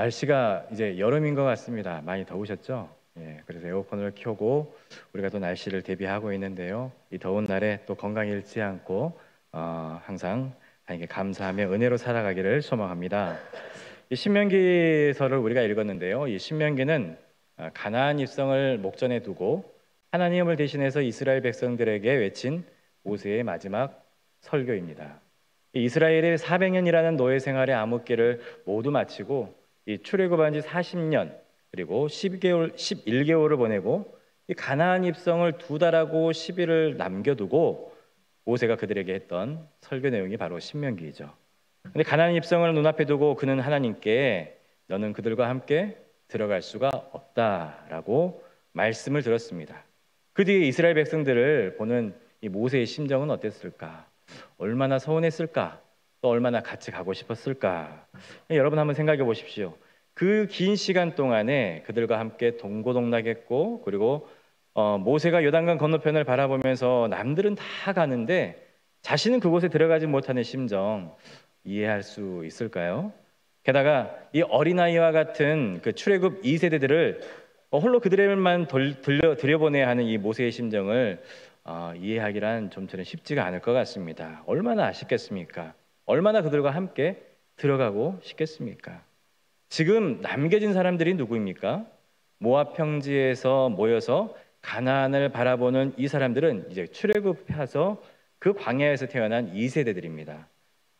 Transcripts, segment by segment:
날씨가 이제 여름인 것 같습니다. 많이 더우셨죠? 예, 그래서 에어컨을 켜고 우리가 또 날씨를 대비하고 있는데요. 이 더운 날에 또 건강 잃지 않고 항상 하나님께 감사하며 은혜로 살아가기를 소망합니다. 이 신명기서를 우리가 읽었는데요. 이 신명기는 가나안 입성을 목전에 두고 하나님을 대신해서 이스라엘 백성들에게 외친 모세의 마지막 설교입니다. 이 이스라엘의 400년이라는 노예 생활의 암흑기를 모두 마치고 이 출애굽한 지 40년 그리고 11개월을 보내고 이 가나안 입성을 2달하고 10일을 남겨두고 모세가 그들에게 했던 설교 내용이 바로 신명기이죠. 근데 가나안 입성을 눈앞에 두고 그는 하나님께 너는 그들과 함께 들어갈 수가 없다라고 말씀을 들었습니다. 그 뒤에 이스라엘 백성들을 보는 이 모세의 심정은 어땠을까? 얼마나 서운했을까? 또 얼마나 같이 가고 싶었을까? 여러분 한번 생각해 보십시오. 그 긴 시간 동안에 그들과 함께 동고동락했고 그리고 모세가 요단강 건너편을 바라보면서 남들은 다 가는데 자신은 그곳에 들어가지 못하는 심정 이해할 수 있을까요? 게다가 이 어린아이와 같은 그 출애굽 2세대들을 홀로 그들에게만 들여보내야 하는 이 모세의 심정을 이해하기란 좀처럼 쉽지가 않을 것 같습니다. 얼마나 아쉽겠습니까? 얼마나 그들과 함께 들어가고 싶겠습니까? 지금 남겨진 사람들이 누구입니까? 모압 평지에서 모여서 가나안을 바라보는 이 사람들은 이제 출애굽해서 그 광야에서 태어난 2세대들입니다.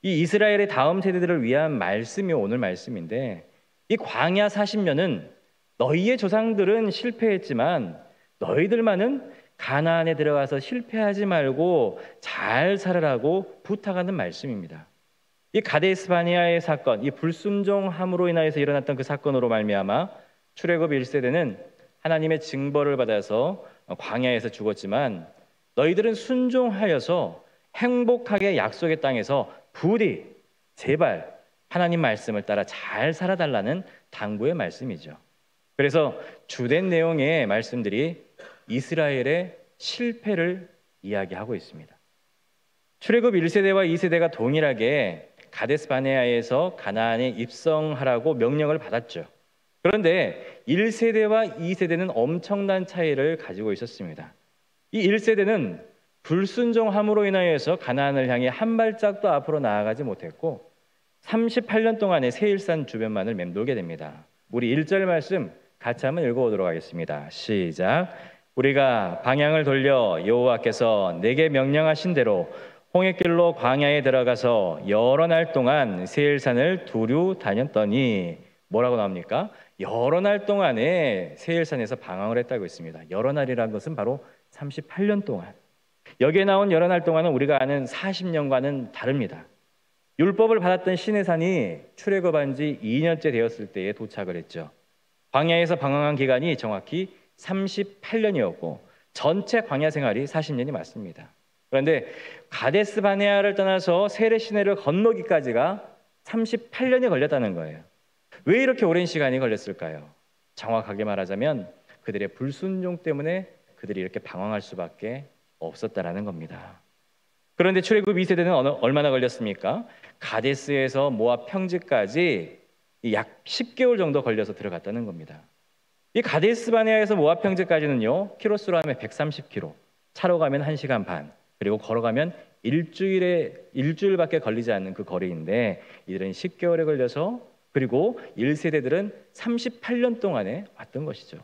이 이스라엘의 다음 세대들을 위한 말씀이 오늘 말씀인데 이 광야 40년은 너희의 조상들은 실패했지만 너희들만은 가나안에 들어가서 실패하지 말고 잘 살아라고 부탁하는 말씀입니다. 이 가데스 바네아의 사건, 이 불순종함으로 인하여서 일어났던 그 사건으로 말미암아 출애굽 1세대는 하나님의 징벌을 받아서 광야에서 죽었지만 너희들은 순종하여서 행복하게 약속의 땅에서 부디 제발 하나님 말씀을 따라 잘 살아달라는 당부의 말씀이죠. 그래서 주된 내용의 말씀들이 이스라엘의 실패를 이야기하고 있습니다. 출애굽 1세대와 2세대가 동일하게 가데스 바네아에서 가나안에 입성하라고 명령을 받았죠. 그런데 1세대와 2세대는 엄청난 차이를 가지고 있었습니다. 이 1세대는 불순종함으로 인하여서 가나안을 향해 한 발짝도 앞으로 나아가지 못했고 38년 동안의 세일산 주변만을 맴돌게 됩니다. 우리 1절 말씀 같이 한번 읽어보도록 하겠습니다. 시작. 우리가 방향을 돌려 여호와께서 내게 명령하신 대로 홍해길로 광야에 들어가서 여러 날 동안 세일산을 두루 다녔더니 뭐라고 나옵니까? 여러 날 동안에 세일산에서 방황을 했다고 했습니다. 여러 날이라는 것은 바로 38년 동안. 여기에 나온 여러 날 동안은 우리가 아는 40년과는 다릅니다. 율법을 받았던 시내산이 출애굽한 지 2년째 되었을 때에 도착을 했죠. 광야에서 방황한 기간이 정확히 38년이었고 전체 광야 생활이 40년이 맞습니다. 그런데 가데스 바네아를 떠나서 세례 시내를 건너기까지가 38년이 걸렸다는 거예요. 왜 이렇게 오랜 시간이 걸렸을까요? 정확하게 말하자면 그들의 불순종 때문에 그들이 이렇게 방황할 수밖에 없었다라는 겁니다. 그런데 출애굽 2세대는 얼마나 걸렸습니까? 가데스에서 모압 평지까지 약 10개월 정도 걸려서 들어갔다는 겁니다. 이 가데스 바네아에서 모압 평지까지는요, 키로수로 하면 130km, 차로 가면 1시간 반, 그리고 걸어가면 일주일밖에 걸리지 않는 그 거리인데 이들은 10개월에 걸려서 그리고 1세대들은 38년 동안에 왔던 것이죠.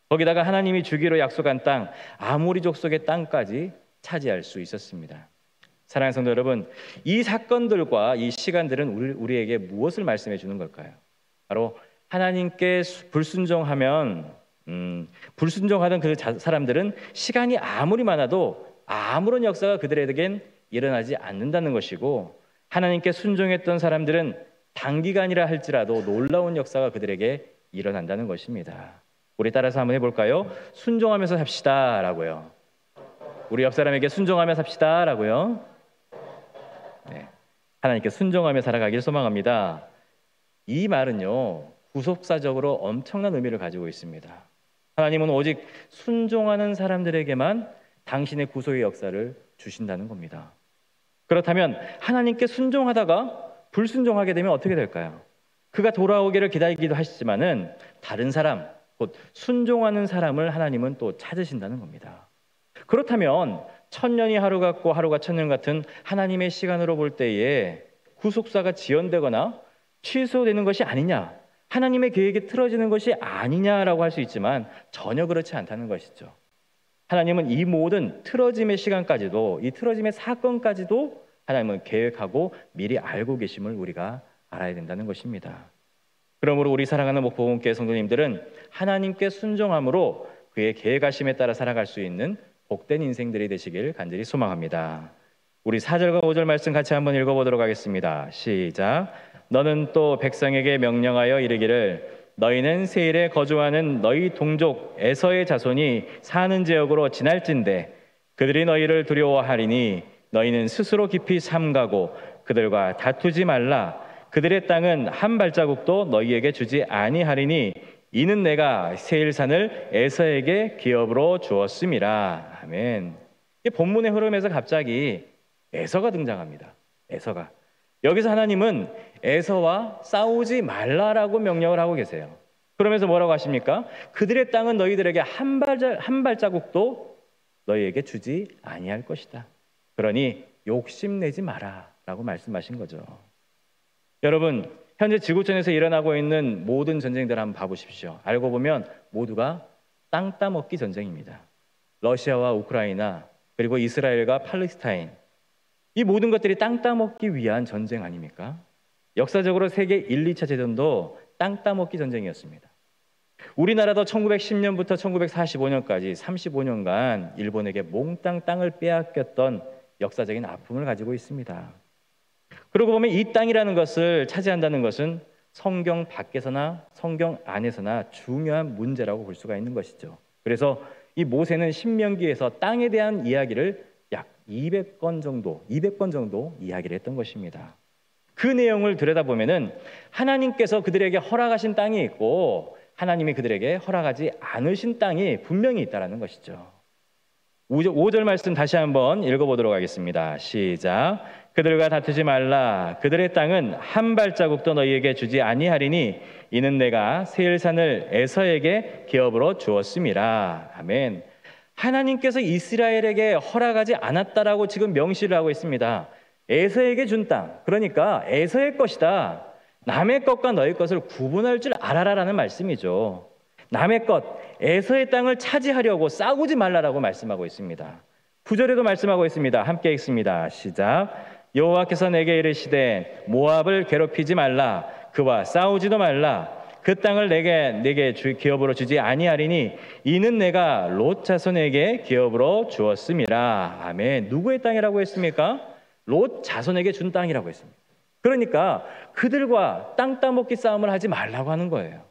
거기다가 하나님이 주기로 약속한 땅, 아모리 족속의 땅까지 차지할 수 있었습니다. 사랑하는 성도 여러분, 이 사건들과 이 시간들은 우리에게 무엇을 말씀해 주는 걸까요? 바로 하나님께 불순종하던 그 사람들은 시간이 아무리 많아도 아무런 역사가 그들에겐 일어나지 않는다는 것이고 하나님께 순종했던 사람들은 단기간이라 할지라도 놀라운 역사가 그들에게 일어난다는 것입니다. 우리 따라서 한번 해볼까요? 순종하면서 삽시다 라고요. 우리 옆 사람에게 순종하며 삽시다 라고요. 네. 하나님께 순종하며 살아가길 소망합니다. 이 말은요, 구속사적으로 엄청난 의미를 가지고 있습니다. 하나님은 오직 순종하는 사람들에게만 당신의 구속의 역사를 주신다는 겁니다. 그렇다면 하나님께 순종하다가 불순종하게 되면 어떻게 될까요? 그가 돌아오기를 기다리기도 하시지만은 다른 사람, 곧 순종하는 사람을 하나님은 또 찾으신다는 겁니다. 그렇다면 천년이 하루 같고 하루가 천년 같은 하나님의 시간으로 볼 때에 구속사가 지연되거나 취소되는 것이 아니냐, 하나님의 계획이 틀어지는 것이 아니냐라고 할 수 있지만 전혀 그렇지 않다는 것이죠. 하나님은 이 모든 틀어짐의 시간까지도, 이 틀어짐의 사건까지도 하나님은 계획하고 미리 알고 계심을 우리가 알아야 된다는 것입니다. 그러므로 우리 사랑하는 목포원교회 성도님들은 하나님께 순종함으로 그의 계획하심에 따라 살아갈 수 있는 복된 인생들이 되시길 간절히 소망합니다. 우리 4절과 5절 말씀 같이 한번 읽어보도록 하겠습니다. 시작. 너는 또 백성에게 명령하여 이르기를 너희는 세일에 거주하는 너희 동족 에서의 자손이 사는 지역으로 지날진대 그들이 너희를 두려워하리니 너희는 스스로 깊이 삼가고 그들과 다투지 말라. 그들의 땅은 한 발자국도 너희에게 주지 아니하리니 이는 내가 세일산을 에서에게 기업으로 주었음이라. 아멘. 이 본문의 흐름에서 갑자기 에서가 등장합니다. 에서가. 여기서 하나님은 에서와 싸우지 말라라고 명령을 하고 계세요. 그러면서 뭐라고 하십니까? 그들의 땅은 너희들에게 한 발자국도 너희에게 주지 아니할 것이다. 그러니 욕심내지 마라라고 말씀하신 거죠. 여러분, 현재 지구촌에서 일어나고 있는 모든 전쟁들 한번 봐보십시오. 알고 보면 모두가 땅 따먹기 전쟁입니다. 러시아와 우크라이나, 그리고 이스라엘과 팔레스타인, 이 모든 것들이 땅 따먹기 위한 전쟁 아닙니까? 역사적으로 세계 1, 2차 대전도 땅 따먹기 전쟁이었습니다. 우리나라도 1910년부터 1945년까지 35년간 일본에게 몽땅 땅을 빼앗겼던 역사적인 아픔을 가지고 있습니다. 그러고 보면 이 땅이라는 것을 차지한다는 것은 성경 밖에서나 성경 안에서나 중요한 문제라고 볼 수가 있는 것이죠. 그래서 이 모세는 신명기에서 땅에 대한 이야기를 약 200번 정도 이야기를 했던 것입니다. 그 내용을 들여다보면은 하나님께서 그들에게 허락하신 땅이 있고 하나님이 그들에게 허락하지 않으신 땅이 분명히 있다는 것이죠. 5절 말씀 다시 한번 읽어보도록 하겠습니다. 시작. 그들과 다투지 말라. 그들의 땅은 한 발자국도 너희에게 주지 아니하리니 이는 내가 세일산을 에서에게 기업으로 주었음이라. 아멘. 하나님께서 이스라엘에게 허락하지 않았다라고 지금 명시를 하고 있습니다. 에서에게 준 땅, 그러니까 에서의 것이다. 남의 것과 너의 것을 구분할 줄 알아라라는 말씀이죠. 남의 것, 에서의 땅을 차지하려고 싸우지 말라라고 말씀하고 있습니다. 9절에도 말씀하고 있습니다. 함께 읽습니다. 시작. 여호와께서 내게 이르시되 모압을 괴롭히지 말라. 그와 싸우지도 말라. 그 땅을 내게 기업으로 주지 아니하리니 이는 내가 롯 자손에게 기업으로 주었음이라. 아멘. 누구의 땅이라고 했습니까? 롯 자손에게 준 땅이라고 했습니다. 그러니까 그들과 땅 따먹기 싸움을 하지 말라고 하는 거예요.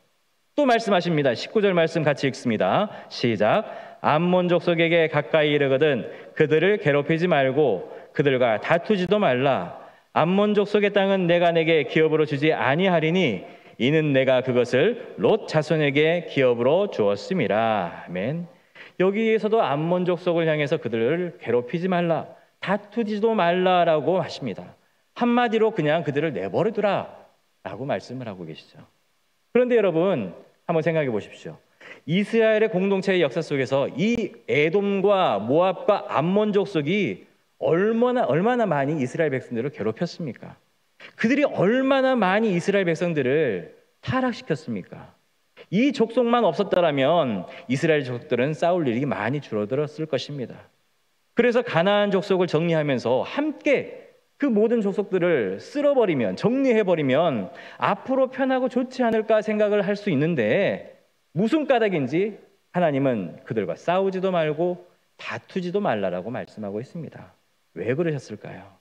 또 말씀하십니다. 19절 말씀 같이 읽습니다. 시작. 암몬 족속에게 가까이 이르거든 그들을 괴롭히지 말고 그들과 다투지도 말라. 암몬 족속의 땅은 내가 내게 기업으로 주지 아니하리니 이는 내가 그것을 롯 자손에게 기업으로 주었음이라. 아멘. 여기에서도 암몬 족속을 향해서 그들을 괴롭히지 말라, 다투지도 말라라고 하십니다. 한마디로 그냥 그들을 내버려 두라라고 말씀을 하고 계시죠. 그런데 여러분 한번 생각해 보십시오. 이스라엘의 공동체의 역사 속에서 이 에돔과 모압과 암몬 족속이 얼마나 많이 이스라엘 백성들을 괴롭혔습니까? 그들이 얼마나 많이 이스라엘 백성들을 타락시켰습니까? 이 족속만 없었더라면 이스라엘 족속들은 싸울 일이 많이 줄어들었을 것입니다. 그래서 가나안 족속을 정리하면서 함께 그 모든 족속들을 쓸어버리면, 정리해버리면 앞으로 편하고 좋지 않을까 생각을 할 수 있는데 무슨 까닭인지 하나님은 그들과 싸우지도 말고 다투지도 말라라고 말씀하고 있습니다. 왜 그러셨을까요?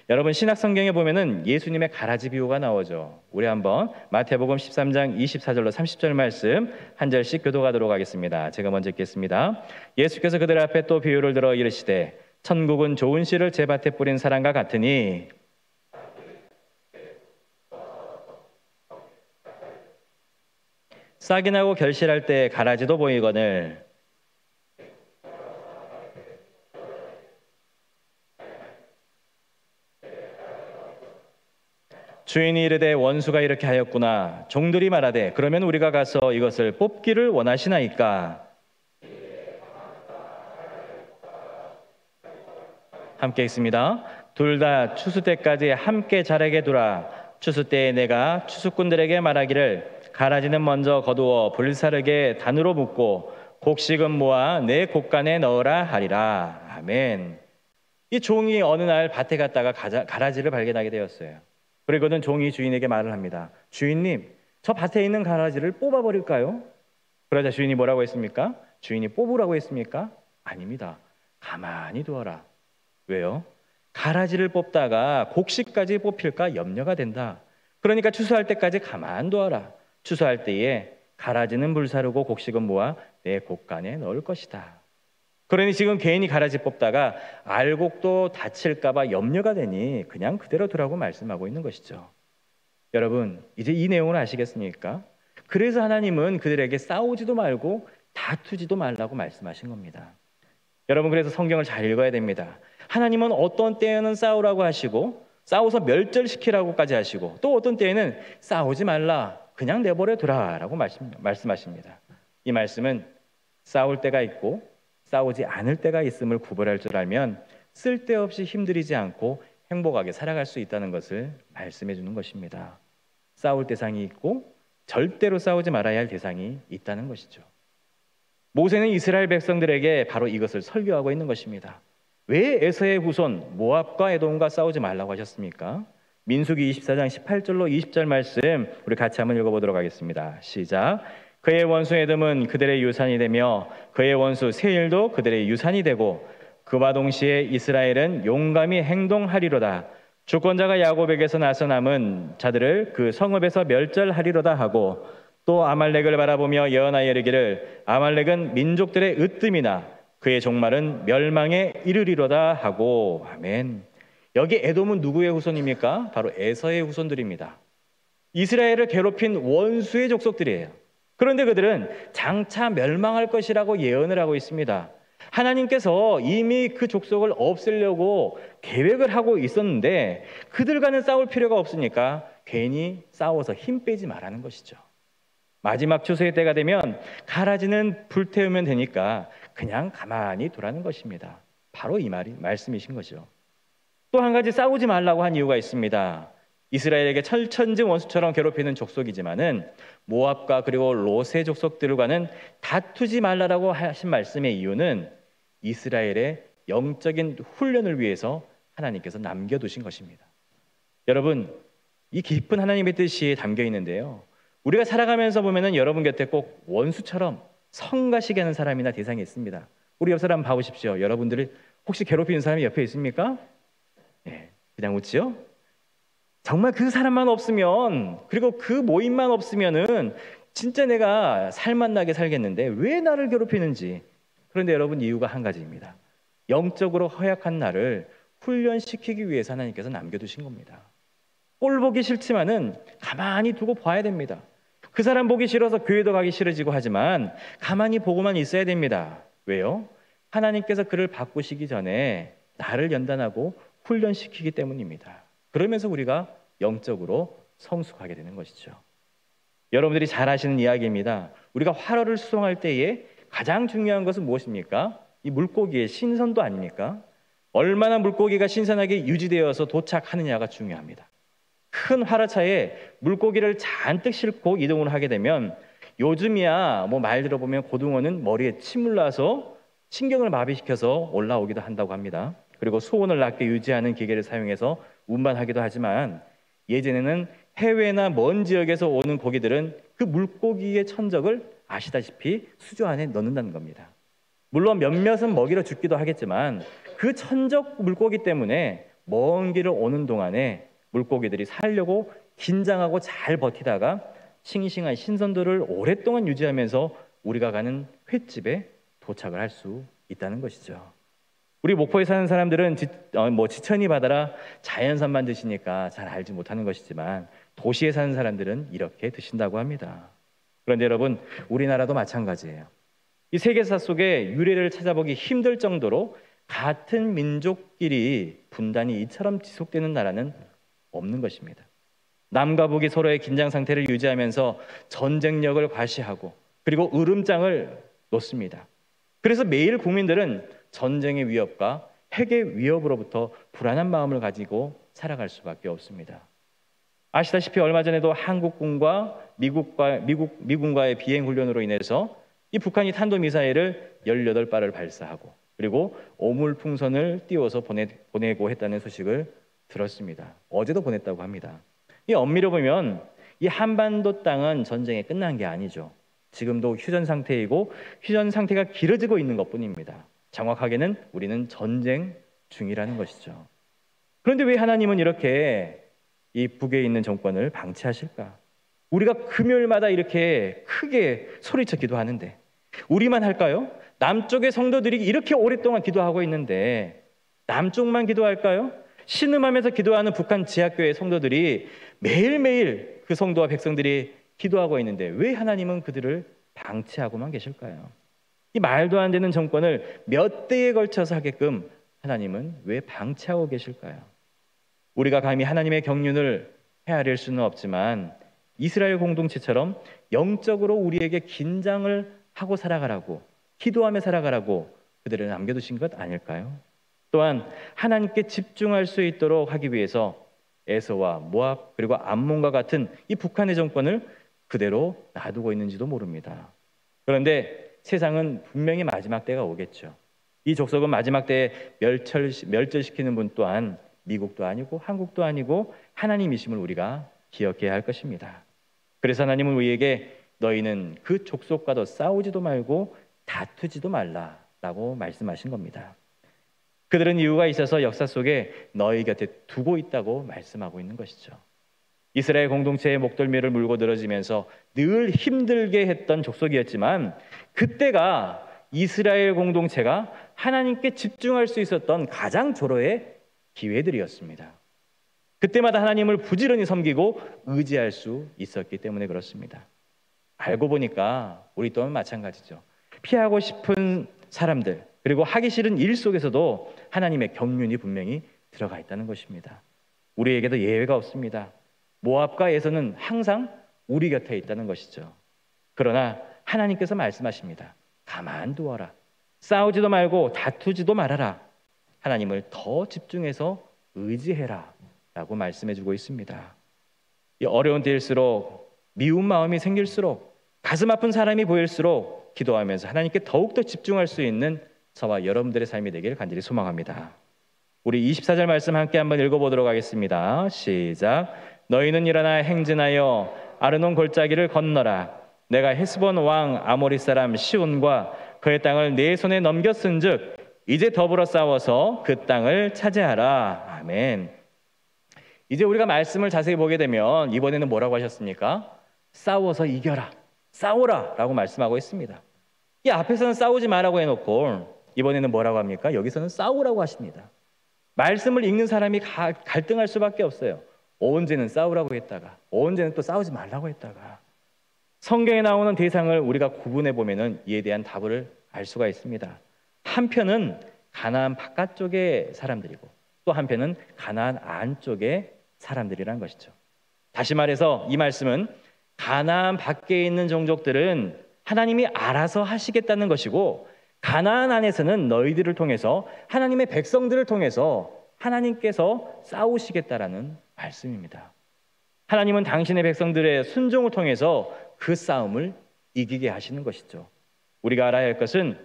여러분 신약 성경에 보면은 예수님의 가라지 비유가 나오죠. 우리 한번 마태복음 13장 24절로 30절 말씀 한 절씩 교독하도록 하겠습니다. 제가 먼저 읽겠습니다. 예수께서 그들 앞에 또 비유를 들어 이르시되 천국은 좋은 씨를 제 밭에 뿌린 사람과 같으니 싹이 나고 결실할 때 가라지도 보이거늘 주인이 이르되 원수가 이렇게 하였구나. 종들이 말하되 그러면 우리가 가서 이것을 뽑기를 원하시나이까? 함께 있습니다. 둘 다 추수 때까지 함께 자라게 두라. 추수 때에 내가 추수꾼들에게 말하기를 가라지는 먼저 거두어 불사르게 단으로 묶고 곡식은 모아 내 곡간에 넣으라 하리라. 아멘. 이 종이 어느 날 밭에 갔다가 가라지를 발견하게 되었어요. 그리고는 종이 주인에게 말을 합니다. 주인님, 저 밭에 있는 가라지를 뽑아버릴까요? 그러자 주인이 뭐라고 했습니까? 주인이 뽑으라고 했습니까? 아닙니다. 가만히 두어라. 왜요? 가라지를 뽑다가 곡식까지 뽑힐까 염려가 된다. 그러니까 추수할 때까지 가만 두어라. 추수할 때에 가라지는 불사르고 곡식은 모아 내 곡간에 넣을 것이다. 그러니 지금 괜히 가라지 뽑다가 알곡도 다칠까 봐 염려가 되니 그냥 그대로 두라고 말씀하고 있는 것이죠. 여러분, 이제 이 내용을 아시겠습니까? 그래서 하나님은 그들에게 싸우지도 말고 다투지도 말라고 말씀하신 겁니다. 여러분, 그래서 성경을 잘 읽어야 됩니다. 하나님은 어떤 때에는 싸우라고 하시고 싸워서 멸절시키라고까지 하시고 또 어떤 때에는 싸우지 말라, 그냥 내버려 두라라고 말씀하십니다. 이 말씀은 싸울 때가 있고 싸우지 않을 때가 있음을 구별할 줄 알면 쓸데없이 힘들이지 않고 행복하게 살아갈 수 있다는 것을 말씀해 주는 것입니다. 싸울 대상이 있고 절대로 싸우지 말아야 할 대상이 있다는 것이죠. 모세는 이스라엘 백성들에게 바로 이것을 설교하고 있는 것입니다. 왜 에서의 후손 모압과 에돔과 싸우지 말라고 하셨습니까? 민수기 24장 18절로 20절 말씀 우리 같이 한번 읽어보도록 하겠습니다. 시작. 그의 원수 에돔은 그들의 유산이 되며 그의 원수 세일도 그들의 유산이 되고 그와 동시에 이스라엘은 용감히 행동하리로다. 주권자가 야곱에게서 나서 남은 자들을 그 성읍에서 멸절하리로다 하고 또 아말렉을 바라보며 예언하여 이르기를 아말렉은 민족들의 으뜸이나 그의 종말은 멸망에 이르리로다 하고. 아멘. 여기 에돔은 누구의 후손입니까? 바로 에서의 후손들입니다. 이스라엘을 괴롭힌 원수의 족속들이에요. 그런데 그들은 장차 멸망할 것이라고 예언을 하고 있습니다. 하나님께서 이미 그 족속을 없애려고 계획을 하고 있었는데 그들과는 싸울 필요가 없으니까 괜히 싸워서 힘 빼지 말라는 것이죠. 마지막 추수의 때가 되면 가라지는 불태우면 되니까 그냥 가만히 두라는 것입니다. 바로 이 말씀이신 거죠. 또 한 가지 싸우지 말라고 한 이유가 있습니다. 이스라엘에게 철천지 원수처럼 괴롭히는 족속이지만은 모압과 그리고 롯의 족속들과는 다투지 말라라고 하신 말씀의 이유는 이스라엘의 영적인 훈련을 위해서 하나님께서 남겨두신 것입니다. 여러분, 이 깊은 하나님의 뜻이 담겨 있는데요. 우리가 살아가면서 보면은 여러분 곁에 꼭 원수처럼 성가시게 하는 사람이나 대상이 있습니다. 우리 옆 사람 봐보십시오. 여러분들이 혹시 괴롭히는 사람이 옆에 있습니까? 네, 그냥 웃지요? 정말 그 사람만 없으면, 그리고 그 모임만 없으면은 진짜 내가 살맛나게 살겠는데 왜 나를 괴롭히는지. 그런데 여러분, 이유가 한 가지입니다. 영적으로 허약한 나를 훈련시키기 위해서 하나님께서 남겨두신 겁니다. 꼴 보기 싫지만은 가만히 두고 봐야 됩니다. 그 사람 보기 싫어서 교회도 가기 싫어지고 하지만 가만히 보고만 있어야 됩니다. 왜요? 하나님께서 그를 바꾸시기 전에 나를 연단하고 훈련시키기 때문입니다. 그러면서 우리가 영적으로 성숙하게 되는 것이죠. 여러분들이 잘 아시는 이야기입니다. 우리가 활어를 수송할 때에 가장 중요한 것은 무엇입니까? 이 물고기의 신선도 아닙니까? 얼마나 물고기가 신선하게 유지되어서 도착하느냐가 중요합니다. 큰 활어차에 물고기를 잔뜩 싣고 이동을 하게 되면 요즘이야 뭐 말 들어보면 고등어는 머리에 침을 놔서 신경을 마비시켜서 올라오기도 한다고 합니다. 그리고 수온을 낮게 유지하는 기계를 사용해서 운반하기도 하지만 예전에는 해외나 먼 지역에서 오는 고기들은 그 물고기의 천적을 아시다시피 수조 안에 넣는다는 겁니다. 물론 몇몇은 먹이로 죽기도 하겠지만 그 천적 물고기 때문에 먼 길을 오는 동안에 물고기들이 살려고 긴장하고 잘 버티다가 싱싱한 신선도를 오랫동안 유지하면서 우리가 가는 횟집에 도착을 할 수 있다는 것이죠. 우리 목포에 사는 사람들은 지천이 바다라 자연산만 드시니까 잘 알지 못하는 것이지만 도시에 사는 사람들은 이렇게 드신다고 합니다. 그런데 여러분, 우리나라도 마찬가지예요. 이 세계사 속에 유래를 찾아보기 힘들 정도로 같은 민족끼리 분단이 이처럼 지속되는 나라는 없는 것입니다. 남과 북이 서로의 긴장 상태를 유지하면서 전쟁력을 과시하고 그리고 으름장을 놓습니다. 그래서 매일 국민들은 전쟁의 위협과 핵의 위협으로부터 불안한 마음을 가지고 살아갈 수밖에 없습니다. 아시다시피 얼마 전에도 한국군과 미군과의 비행 훈련으로 인해서 이 북한이 탄도미사일을 18발을 발사하고 그리고 오물풍선을 띄워서 보내고 했다는 소식을 들었습니다. 어제도 보냈다고 합니다. 이 엄밀히 보면 이 한반도 땅은 전쟁이 끝난 게 아니죠. 지금도 휴전 상태이고 휴전 상태가 길어지고 있는 것뿐입니다. 정확하게는 우리는 전쟁 중이라는 것이죠. 그런데 왜 하나님은 이렇게 이 북에 있는 정권을 방치하실까? 우리가 금요일마다 이렇게 크게 소리쳐 기도하는데 우리만 할까요? 남쪽의 성도들이 이렇게 오랫동안 기도하고 있는데 남쪽만 기도할까요? 신음하면서 기도하는 북한 지하교회 성도들이 매일매일 그 성도와 백성들이 기도하고 있는데 왜 하나님은 그들을 방치하고만 계실까요? 이 말도 안 되는 정권을 몇 대에 걸쳐서 하게끔 하나님은 왜 방치하고 계실까요? 우리가 감히 하나님의 경륜을 헤아릴 수는 없지만 이스라엘 공동체처럼 영적으로 우리에게 긴장을 하고 살아가라고, 기도하며 살아가라고 그들을 남겨두신 것 아닐까요? 또한 하나님께 집중할 수 있도록 하기 위해서 에서와 모압 그리고 암몬과 같은 이 북한의 정권을 그대로 놔두고 있는지도 모릅니다. 그런데 세상은 분명히 마지막 때가 오겠죠. 이 족속은 마지막 때에 멸절시키는 분 또한 미국도 아니고 한국도 아니고 하나님이심을 우리가 기억해야 할 것입니다. 그래서 하나님은 우리에게 너희는 그 족속과도 싸우지도 말고 다투지도 말라라고 말씀하신 겁니다. 그들은 이유가 있어서 역사 속에 너희 곁에 두고 있다고 말씀하고 있는 것이죠. 이스라엘 공동체의 목덜미를 물고 늘어지면서 늘 힘들게 했던 족속이었지만 그때가 이스라엘 공동체가 하나님께 집중할 수 있었던 가장 절호의 기회들이었습니다. 그때마다 하나님을 부지런히 섬기고 의지할 수 있었기 때문에 그렇습니다. 알고 보니까 우리 또한 마찬가지죠. 피하고 싶은 사람들 그리고 하기 싫은 일 속에서도 하나님의 경륜이 분명히 들어가 있다는 것입니다. 우리에게도 예외가 없습니다. 모압과 에서는 항상 우리 곁에 있다는 것이죠. 그러나 하나님께서 말씀하십니다. 가만두어라. 싸우지도 말고 다투지도 말아라. 하나님을 더 집중해서 의지해라 라고 말씀해주고 있습니다. 이 어려운 때일수록 미운 마음이 생길수록 가슴 아픈 사람이 보일수록 기도하면서 하나님께 더욱더 집중할 수 있는 저와 여러분들의 삶이 되길 간절히 소망합니다. 우리 24절 말씀 함께 한번 읽어보도록 하겠습니다. 시작. 너희는 일어나 행진하여 아르논 골짜기를 건너라. 내가 헤스본 왕 아모리 사람 시온과 그의 땅을 네 손에 넘겼은즉 이제 더불어 싸워서 그 땅을 차지하라. 아멘. 이제 우리가 말씀을 자세히 보게 되면 이번에는 뭐라고 하셨습니까? 싸워서 이겨라. 싸워라 라고 말씀하고 있습니다. 이 앞에서는 싸우지 말라고 해놓고 이번에는 뭐라고 합니까? 여기서는 싸우라고 하십니다. 말씀을 읽는 사람이 갈등할 수밖에 없어요. 언제는 싸우라고 했다가 언제는 또 싸우지 말라고 했다가 성경에 나오는 대상을 우리가 구분해 보면은 이에 대한 답을 알 수가 있습니다. 한편은 가나안 바깥쪽의 사람들이고 또 한편은 가나안 안쪽의 사람들이란 것이죠. 다시 말해서 이 말씀은 가나안 밖에 있는 종족들은 하나님이 알아서 하시겠다는 것이고 가나안 안에서는 너희들을 통해서 하나님의 백성들을 통해서 하나님께서 싸우시겠다라는 말씀입니다. 하나님은 당신의 백성들의 순종을 통해서 그 싸움을 이기게 하시는 것이죠. 우리가 알아야 할 것은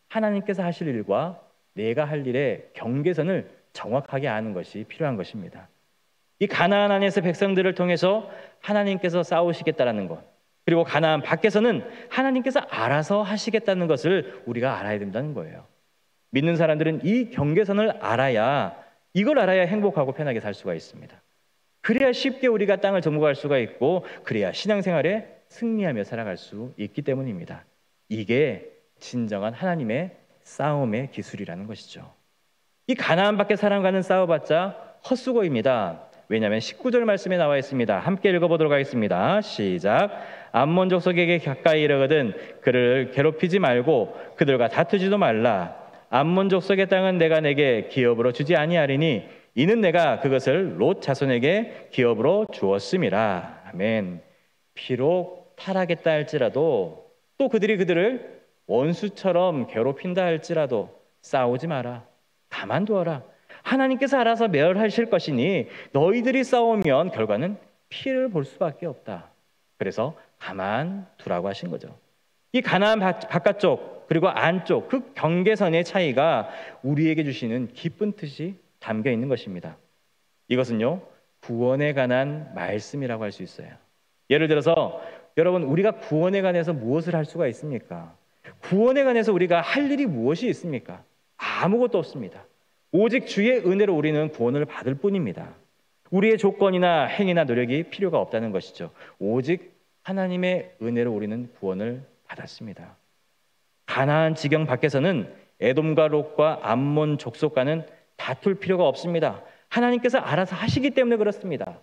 하나님께서 하실 일과 내가 할 일의 경계선을 정확하게 아는 것이 필요한 것입니다. 이 가나안 안에서 백성들을 통해서 하나님께서 싸우시겠다라는 것, 그리고 가나안 밖에서는 하나님께서 알아서 하시겠다는 것을 우리가 알아야 된다는 거예요. 믿는 사람들은 이 경계선을 알아야, 이걸 알아야 행복하고 편하게 살 수가 있습니다. 그래야 쉽게 우리가 땅을 정복할 수가 있고 그래야 신앙생활에 승리하며 살아갈 수 있기 때문입니다. 이게 진정한 하나님의 싸움의 기술이라는 것이죠. 이 가나안 밖에 사람과는 싸워봤자 헛수고입니다. 왜냐하면 19절 말씀에 나와 있습니다. 함께 읽어보도록 하겠습니다. 시작. 암몬 족속에게 가까이 이르거든 그를 괴롭히지 말고 그들과 다투지도 말라. 암몬 족속의 땅은 내가 내게 기업으로 주지 아니하리니 이는 내가 그것을 롯 자손에게 기업으로 주었음이라. 아멘. 비록 타락했다 할지라도, 또 그들이 그들을 원수처럼 괴롭힌다 할지라도 싸우지 마라. 가만두어라. 하나님께서 알아서 멸하실 것이니 너희들이 싸우면 결과는 피를 볼 수밖에 없다. 그래서 가만두라고 하신 거죠. 이 가나안 바깥쪽 그리고 안쪽 그 경계선의 차이가 우리에게 주시는 기쁜 뜻이 담겨 있는 것입니다. 이것은요, 구원에 관한 말씀이라고 할 수 있어요. 예를 들어서 여러분, 우리가 구원에 관해서 무엇을 할 수가 있습니까? 구원에 관해서 우리가 할 일이 무엇이 있습니까? 아무것도 없습니다. 오직 주의 은혜로 우리는 구원을 받을 뿐입니다. 우리의 조건이나 행위나 노력이 필요가 없다는 것이죠. 오직 하나님의 은혜로 우리는 구원을 받았습니다. 가나안 지경 밖에서는 에돔과 롯과 암몬 족속과는 다툴 필요가 없습니다. 하나님께서 알아서 하시기 때문에 그렇습니다.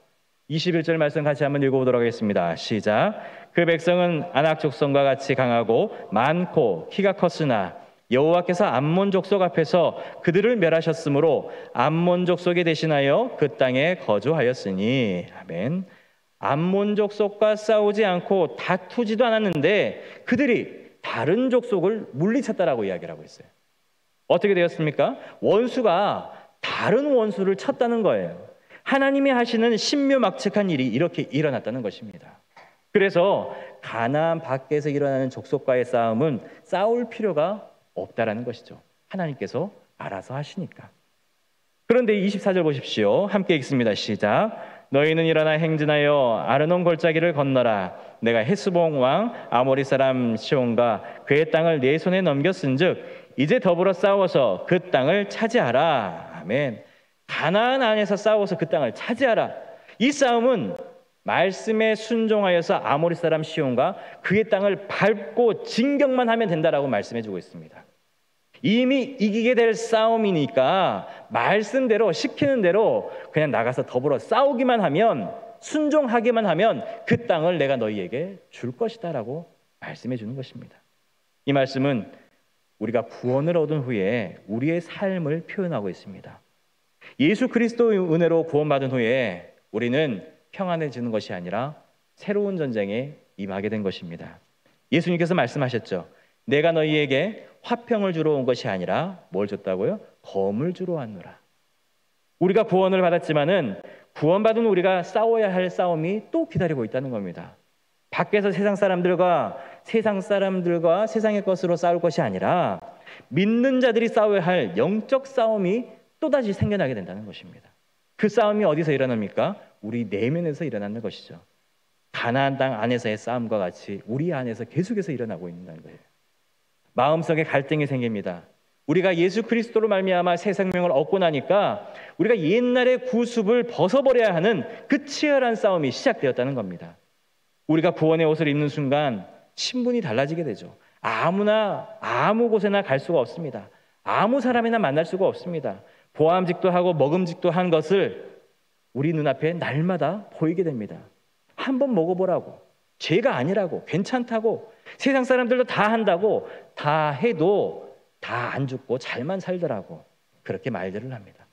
21절 말씀 같이 한번 읽어보도록 하겠습니다. 시작. 그 백성은 아낙 족속과 같이 강하고 많고 키가 컸으나 여호와께서 암몬 족속 앞에서 그들을 멸하셨으므로 암몬 족속이 대신하여 그 땅에 거주하였으니. 아멘. 암몬 족속과 싸우지 않고 다투지도 않았는데 그들이 다른 족속을 물리쳤다라고 이야기를 하고 있어요. 어떻게 되었습니까? 원수가 다른 원수를 쳤다는 거예요. 하나님이 하시는 신묘막측한 일이 이렇게 일어났다는 것입니다. 그래서 가나안 밖에서 일어나는 족속과의 싸움은 싸울 필요가 없다라는 것이죠. 하나님께서 알아서 하시니까. 그런데 24절 보십시오. 함께 읽습니다. 시작. 너희는 일어나 행진하여 아르논 골짜기를 건너라. 내가 헤스본 왕 아모리 사람 시온과 그의 땅을 내 손에 넘겼은즉 이제 더불어 싸워서 그 땅을 차지하라. 아멘. 가나안 안에서 싸워서 그 땅을 차지하라. 이 싸움은 말씀에 순종하여서 아모리 사람 시온과 그의 땅을 밟고 진격만 하면 된다라고 말씀해주고 있습니다. 이미 이기게 될 싸움이니까 말씀대로 시키는 대로 그냥 나가서 더불어 싸우기만 하면, 순종하기만 하면 그 땅을 내가 너희에게 줄 것이다 라고 말씀해 주는 것입니다. 이 말씀은 우리가 구원을 얻은 후에 우리의 삶을 표현하고 있습니다. 예수 그리스도의 은혜로 구원받은 후에 우리는 평안해지는 것이 아니라 새로운 전쟁에 임하게 된 것입니다. 예수님께서 말씀하셨죠. 내가 너희에게 화평을 주러 온 것이 아니라 뭘 줬다고요? 검을 주러 왔노라. 우리가 구원을 받았지만은 구원받은 우리가 싸워야 할 싸움이 또 기다리고 있다는 겁니다. 밖에서 세상 사람들과 세상의 것으로 싸울 것이 아니라 믿는 자들이 싸워야 할 영적 싸움이 또다시 생겨나게 된다는 것입니다. 그 싸움이 어디서 일어납니까? 우리 내면에서 일어나는 것이죠. 가나안 땅 안에서의 싸움과 같이 우리 안에서 계속해서 일어나고 있는 거예요. 마음속에 갈등이 생깁니다. 우리가 예수 그리스도로 말미암아 새 생명을 얻고 나니까 우리가 옛날의 구습을 벗어버려야 하는 그 치열한 싸움이 시작되었다는 겁니다. 우리가 구원의 옷을 입는 순간 신분이 달라지게 되죠. 아무나 아무 곳에나 갈 수가 없습니다. 아무 사람이나 만날 수가 없습니다. 보암직도 하고 먹음직도 한 것을 우리 눈앞에 날마다 보이게 됩니다. 한번 먹어보라고, 죄가 아니라고, 괜찮다고, 세상 사람들도 다 한다고, 다 해도 다 안 죽고 잘만 살더라고, 그렇게 말들을 합니다.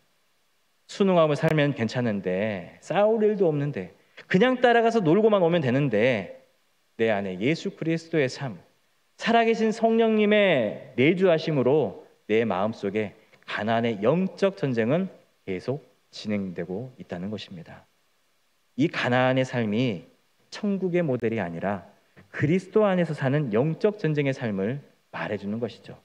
순응하고 살면 괜찮은데, 싸울 일도 없는데, 그냥 따라가서 놀고만 오면 되는데, 내 안에 예수 그리스도의 삶, 살아계신 성령님의 내주하심으로 내 마음속에 가나안의 영적 전쟁은 계속 진행되고 있다는 것입니다. 이 가나안의 삶이 천국의 모델이 아니라 그리스도 안에서 사는 영적 전쟁의 삶을 말해주는 것이죠.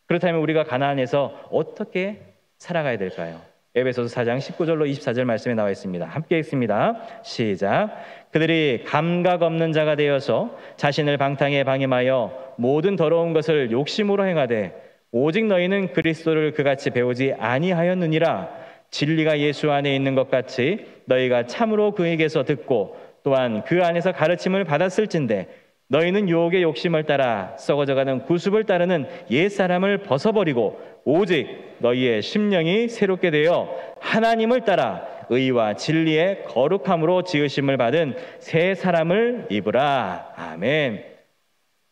그렇다면 우리가 가나안에서 어떻게 살아가야 될까요? 에베소서 4장 19절로 24절 말씀에 나와 있습니다. 함께 읽습니다. 시작. 그들이 감각 없는 자가 되어서 자신을 방탕에 방임하여 모든 더러운 것을 욕심으로 행하되 오직 너희는 그리스도를 그같이 배우지 아니하였느니라. 진리가 예수 안에 있는 것 같이 너희가 참으로 그에게서 듣고 또한 그 안에서 가르침을 받았을진데 너희는 유혹의 욕심을 따라 썩어져가는 구습을 따르는 옛사람을 벗어버리고 오직 너희의 심령이 새롭게 되어 하나님을 따라 의와 진리의 거룩함으로 지으심을 받은 새 사람을 입으라. 아멘.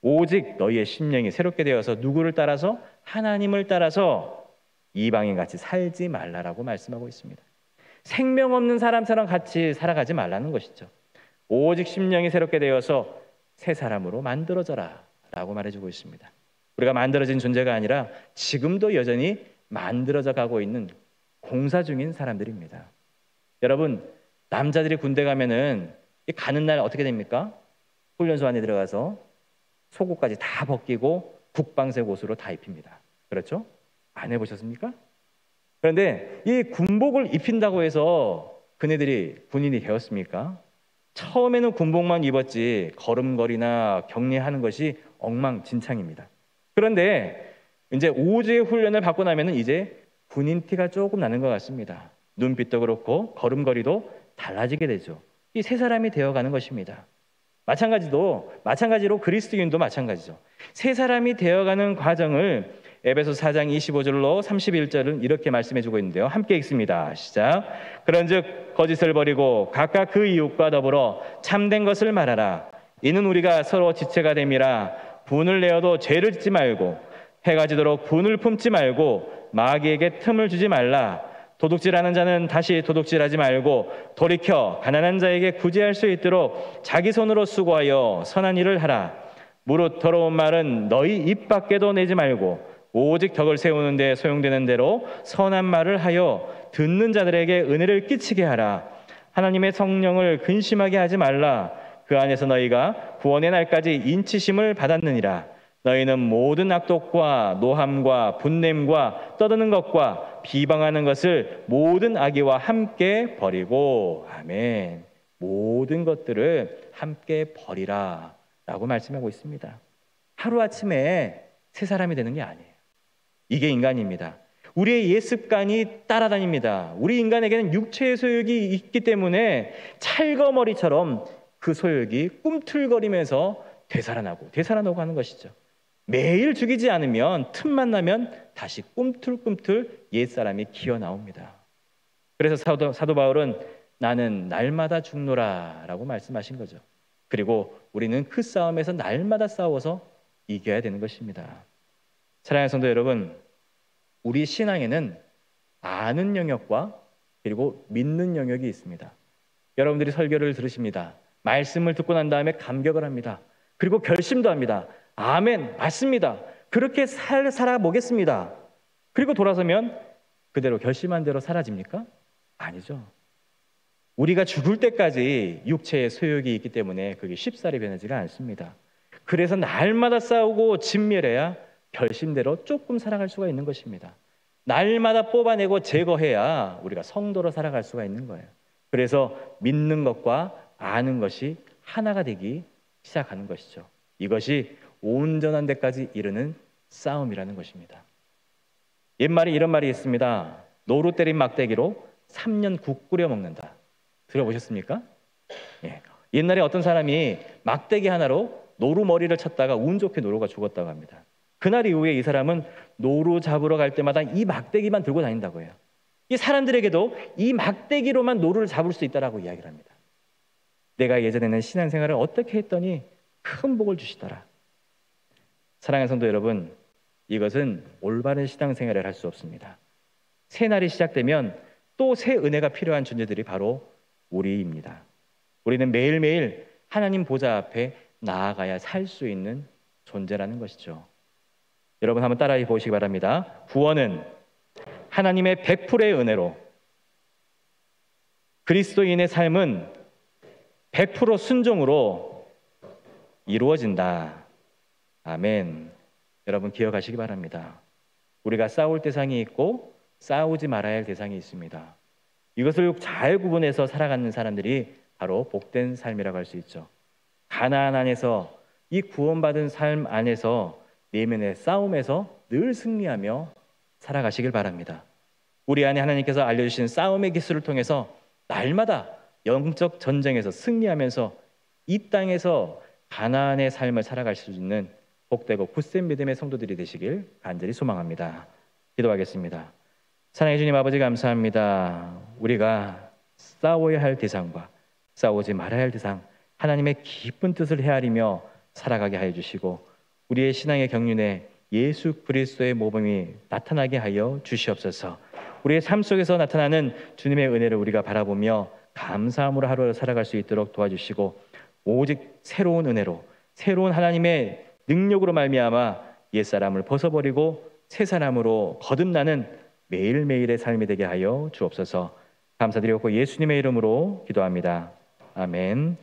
오직 너희의 심령이 새롭게 되어서 누구를 따라서? 하나님을 따라서 이방인같이 살지 말라라고 말씀하고 있습니다. 생명 없는 사람처럼 같이 살아가지 말라는 것이죠. 오직 심령이 새롭게 되어서 새 사람으로 만들어져라 라고 말해주고 있습니다. 우리가 만들어진 존재가 아니라 지금도 여전히 만들어져 가고 있는 공사 중인 사람들입니다. 여러분, 남자들이 군대 가면은 가는 날 어떻게 됩니까? 훈련소 안에 들어가서 속옷까지 다 벗기고 국방색 옷으로 다 입힙니다. 그렇죠? 안 해보셨습니까? 그런데 이 군복을 입힌다고 해서 그네들이 군인이 되었습니까? 처음에는 군복만 입었지 걸음걸이나 격리하는 것이 엉망진창입니다. 그런데 이제 5주의 훈련을 받고 나면은 이제 군인 티가 조금 나는 것 같습니다. 눈빛도 그렇고 걸음걸이도 달라지게 되죠. 이 새 사람이 되어가는 것입니다. 마찬가지로 그리스도인도 마찬가지죠. 새 사람이 되어가는 과정을 에베소 4장 25절로 31절은 이렇게 말씀해주고 있는데요. 함께 읽습니다. 시작. 그런즉 거짓을 버리고 각각 그 이웃과 더불어 참된 것을 말하라. 이는 우리가 서로 지체가 됨이라. 분을 내어도 죄를 짓지 말고 해가 지도록 분을 품지 말고 마귀에게 틈을 주지 말라. 도둑질하는 자는 다시 도둑질하지 말고 돌이켜 가난한 자에게 구제할 수 있도록 자기 손으로 수고하여 선한 일을 하라. 무릇 더러운 말은 너희 입 밖에도 내지 말고 오직 덕을 세우는 데 소용되는 대로 선한 말을 하여 듣는 자들에게 은혜를 끼치게 하라. 하나님의 성령을 근심하게 하지 말라. 그 안에서 너희가 구원의 날까지 인치심을 받았느니라. 너희는 모든 악독과 노함과 분냄과 떠드는 것과 비방하는 것을 모든 악의와 함께 버리고, 아멘, 모든 것들을 함께 버리라 라고 말씀하고 있습니다. 하루아침에 새 사람이 되는 게 아니에요. 이게 인간입니다. 우리의 옛 습관이 따라다닙니다. 우리 인간에게는 육체의 소욕이 있기 때문에 찰거머리처럼 그 소욕이 꿈틀거리면서 되살아나고 하는 것이죠. 매일 죽이지 않으면 틈만 나면 다시 꿈틀꿈틀 옛사람이 기어 나옵니다. 그래서 사도 바울은 나는 날마다 죽노라 라고 말씀하신 거죠. 그리고 우리는 그 싸움에서 날마다 싸워서 이겨야 되는 것입니다. 사랑하는 성도 여러분, 우리 신앙에는 아는 영역과 그리고 믿는 영역이 있습니다. 여러분들이 설교를 들으십니다. 말씀을 듣고 난 다음에 감격을 합니다. 그리고 결심도 합니다. 아멘, 맞습니다. 그렇게 살아보겠습니다. 그리고 돌아서면 그대로 결심한 대로 사라집니까? 아니죠. 우리가 죽을 때까지 육체의 소욕이 있기 때문에 그게 쉽사리 변하지가 않습니다. 그래서 날마다 싸우고 진멸해야 결심대로 조금 살아갈 수가 있는 것입니다. 날마다 뽑아내고 제거해야 우리가 성도로 살아갈 수가 있는 거예요. 그래서 믿는 것과 아는 것이 하나가 되기 시작하는 것이죠. 이것이 온전한 데까지 이르는 싸움이라는 것입니다. 옛말에 이런 말이 있습니다. 노루 때린 막대기로 3년 국 끓여 먹는다. 들어보셨습니까? 예. 옛날에 어떤 사람이 막대기 하나로 노루 머리를 쳤다가 운 좋게 노루가 죽었다고 합니다. 그날 이후에 이 사람은 노루 잡으러 갈 때마다 이 막대기만 들고 다닌다고 해요. 이 사람들에게도 이 막대기로만 노루를 잡을 수 있다라고 이야기를 합니다. 내가 예전에는 신앙생활을 어떻게 했더니 큰 복을 주시더라. 사랑하는 성도 여러분, 이것은 올바른 신앙생활을 할 수 없습니다. 새 날이 시작되면 또 새 은혜가 필요한 존재들이 바로 우리입니다. 우리는 매일매일 하나님 보좌 앞에 나아가야 살 수 있는 존재라는 것이죠. 여러분 한번 따라해 보시기 바랍니다. 구원은 하나님의 100%의 은혜로, 그리스도인의 삶은 100% 순종으로 이루어진다. 아멘. 여러분 기억하시기 바랍니다. 우리가 싸울 대상이 있고 싸우지 말아야 할 대상이 있습니다. 이것을 잘 구분해서 살아가는 사람들이 바로 복된 삶이라고 할 수 있죠. 가나안 안에서, 이 구원받은 삶 안에서 내면의 싸움에서 늘 승리하며 살아가시길 바랍니다. 우리 안에 하나님께서 알려주신 싸움의 기술을 통해서 날마다 영적 전쟁에서 승리하면서 이 땅에서 가나안의 삶을 살아갈 수 있는 복되고 굳센 믿음의 성도들이 되시길 간절히 소망합니다. 기도하겠습니다. 사랑해 주님 아버지, 감사합니다. 우리가 싸워야 할 대상과 싸우지 말아야 할 대상, 하나님의 깊은 뜻을 헤아리며 살아가게 하여 주시고 우리의 신앙의 경륜에 예수 그리스도의 모범이 나타나게 하여 주시옵소서. 우리의 삶 속에서 나타나는 주님의 은혜를 우리가 바라보며 감사함으로 하루를 살아갈 수 있도록 도와주시고, 오직 새로운 은혜로, 새로운 하나님의 능력으로 말미암아 옛사람을 벗어버리고 새 사람으로 거듭나는 매일매일의 삶이 되게 하여 주옵소서. 감사드리고 예수님의 이름으로 기도합니다. 아멘.